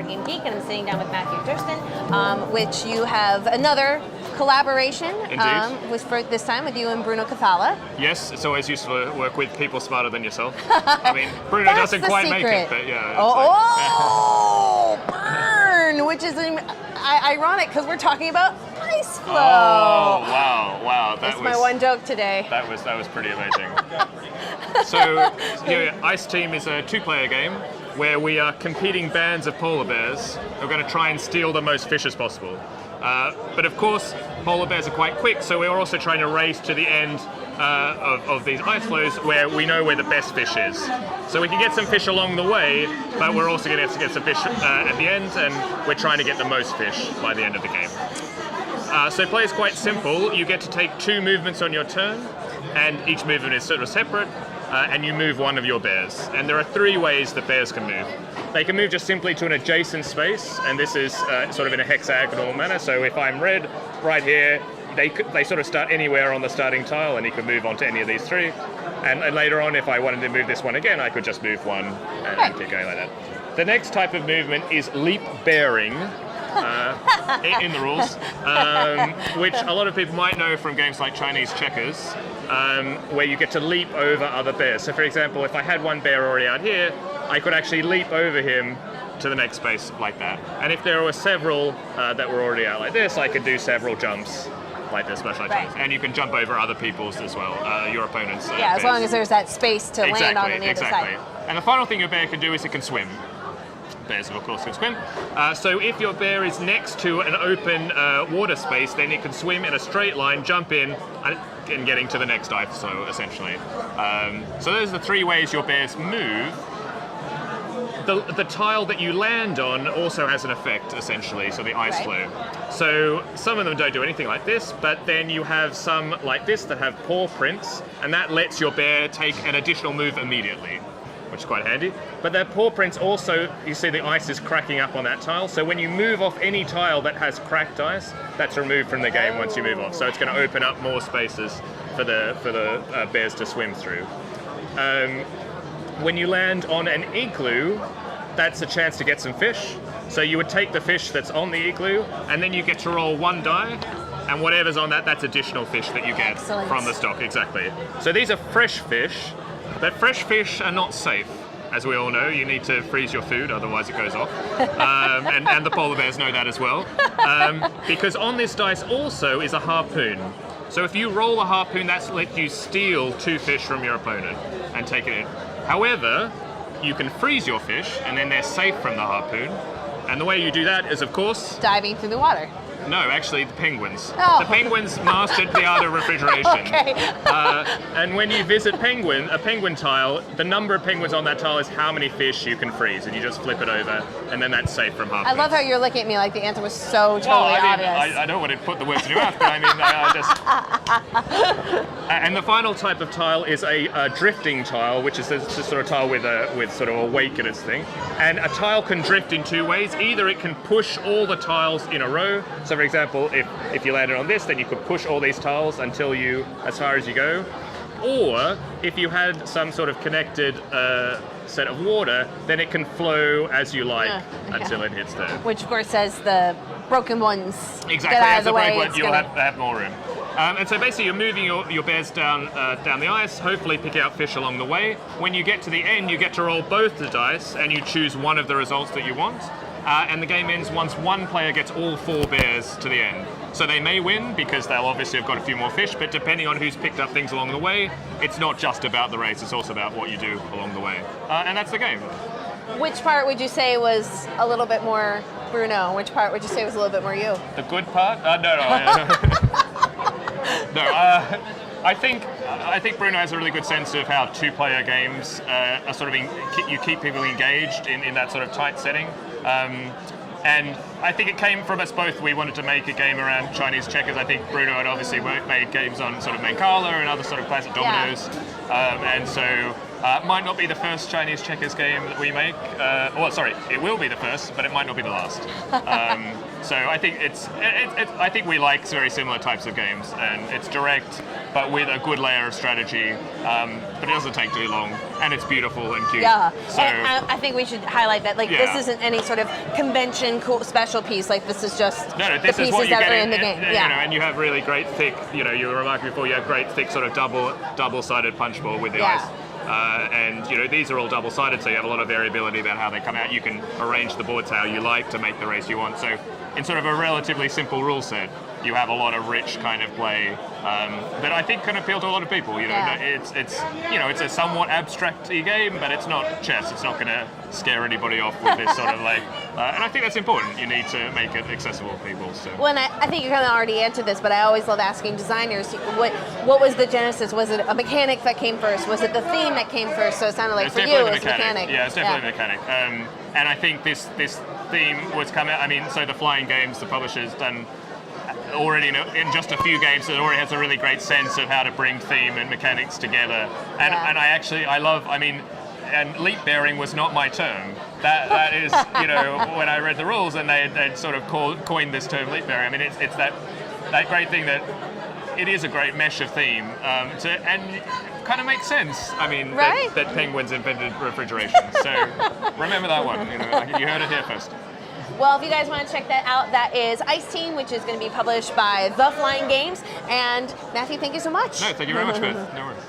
Game Geek, and I'm sitting down with Matthew Thurston, which you have another collaboration with for this time with you and Bruno Cathala. Yes, it's always useful to work with people smarter than yourself. I mean, Bruno doesn't quite make it, but yeah. Burn! Which is ironic because we're talking about ice flow. Oh, wow. That's my one joke today. That was pretty amazing. So, Ice Team is a 2-player game where we are competing bands of polar bears who are going to try and steal the most fish as possible. But of course, polar bears are quite quick, so we're also trying to race to the end of these ice flows where we know where the best fish is. So we can get some fish along the way, but we're also going to have to get some fish at the end, and we're trying to get the most fish by the end of the game. So play is quite simple. You get to take 2 movements on your turn, and each movement is sort of separate, and you move one of your bears. And there are 3 ways that bears can move. They can move just simply to an adjacent space, and this is sort of in a hexagonal manner. So if I'm red right here, they sort of start anywhere on the starting tile, and he could move on to any of these 3. And later on, if I wanted to move this one again, I could just move one and keep going like that. The next type of movement is leap bearing. In the rules, which a lot of people might know from games like Chinese checkers, where you get to leap over other bears. So for example, if I had one bear already out here, I could actually leap over him to the next space like that. And if there were several that were already out like this, I could do several jumps like this, much like Chinese. And you can jump over other people's as well, your opponents. Yeah, as long as there's that space to land on the other side. And the final thing your bear can do is it can swim. Bears, of course, can swim. So if your bear is next to an open water space, then it can swim in a straight line, jump in, and getting to the next ice flow, essentially. So those are the 3 ways your bears move. The tile that you land on also has an effect, essentially, so the ice flow. So some of them don't do anything like this, but then you have some like this that have paw prints, and that lets your bear take an additional move immediately, which is quite handy. But their paw prints also, you see the ice is cracking up on that tile, so when you move off any tile that has cracked ice, that's removed from the game once you move off. So it's going to open up more spaces for the bears to swim through. When you land on an igloo, that's a chance to get some fish. So you would take the fish that's on the igloo, and then you get to roll 1 die, and whatever's on that, that's additional fish that you get from the stock, exactly. So these are fresh fish, but fresh fish are not safe. As we all know, you need to freeze your food, otherwise it goes off. And the polar bears know that as well. Because on this dice also is a harpoon. So if you roll a harpoon, that's let you steal 2 fish from your opponent and take it in. However, you can freeze your fish, and then they're safe from the harpoon. And the way you do that is, of course, diving through the water. No, actually, the penguins. Oh. The penguins mastered the art of refrigeration. Okay. And when you visit a penguin tile, the number of penguins on that tile is how many fish you can freeze, and you just flip it over, and then that's safe from harpoons. I love how you're looking at me like the answer was so totally obvious. I don't want to put the words in your mouth, but I mean, And the final type of tile is a drifting tile, which is this sort of tile with sort of a wake in its thing. And a tile can drift in 2 ways. Either it can push all the tiles in a row. So for example, if you landed on this, then you could push all these tiles until as far as you go. Or if you had some sort of connected set of water, then it can flow as you like until it hits there. Which of course says the broken ones. Exactly, as a break one, you'll have more room. And so basically you're moving your bears down the ice, hopefully picking out fish along the way. When you get to the end, you get to roll both the dice, and you choose one of the results that you want. And the game ends once one player gets all 4 bears to the end. So they may win because they'll obviously have got a few more fish, but depending on who's picked up things along the way, it's not just about the race, it's also about what you do along the way. And that's the game. Which part would you say was a little bit more Bruno? Which part would you say was a little bit more you? The good part? No. I think Bruno has a really good sense of how 2-player games are sort of you keep people engaged in that sort of tight setting. And I think it came from us both. We wanted to make a game around Chinese checkers. I think Bruno had obviously made games on sort of Mancala and other sort of classic dominoes. And so Might not be the first Chinese checkers game that we make. Well, sorry, it will be the first, but it might not be the last. So I think I think we like very similar types of games, and it's direct, but with a good layer of strategy. But it doesn't take too long, and it's beautiful and cute. Yeah, So and I think we should highlight that. Like, this isn't any sort of convention cool special piece. Like, this is just no, the this pieces is what you that get are in the game. You know, and you have really great thick. You know, you were remarking before you have great thick sort of double-sided punch ball with the ice. And you know, these are all double-sided, so you have a lot of variability about how they come out. You can arrange the boards how you like to make the race you want. So in sort of a relatively simple rule set, you have a lot of rich kind of play that I think can appeal to a lot of people. You know, it's you know, it's a somewhat abstract-y game, but it's not chess. It's not going to scare anybody off with this sort of like. And I think that's important. You need to make it accessible to people. So. Well, and I think you kind of already answered this, but I always love asking designers, what was the genesis? Was it a mechanic that came first? Was it the theme that came first? So it sounded like it's for you it was mechanic. Yeah, it's definitely mechanic. And I think this theme was coming. I mean, so the Flying Games, the publisher's done already in just a few games, it already has a really great sense of how to bring theme and mechanics together. And I love. I mean. And leap bearing was not my term. That is, you know, when I read the rules and they'd sort of coined this term leap bearing. I mean, it's that great thing that it is a great mesh of theme, and kind of makes sense. I mean, right? that penguins invented refrigeration. So remember that one. You know, you heard it here first. Well, if you guys want to check that out, that is Ice Team, which is going to be published by The Flying Games. And Matthew, thank you so much. No, thank you very much, Beth. No worries.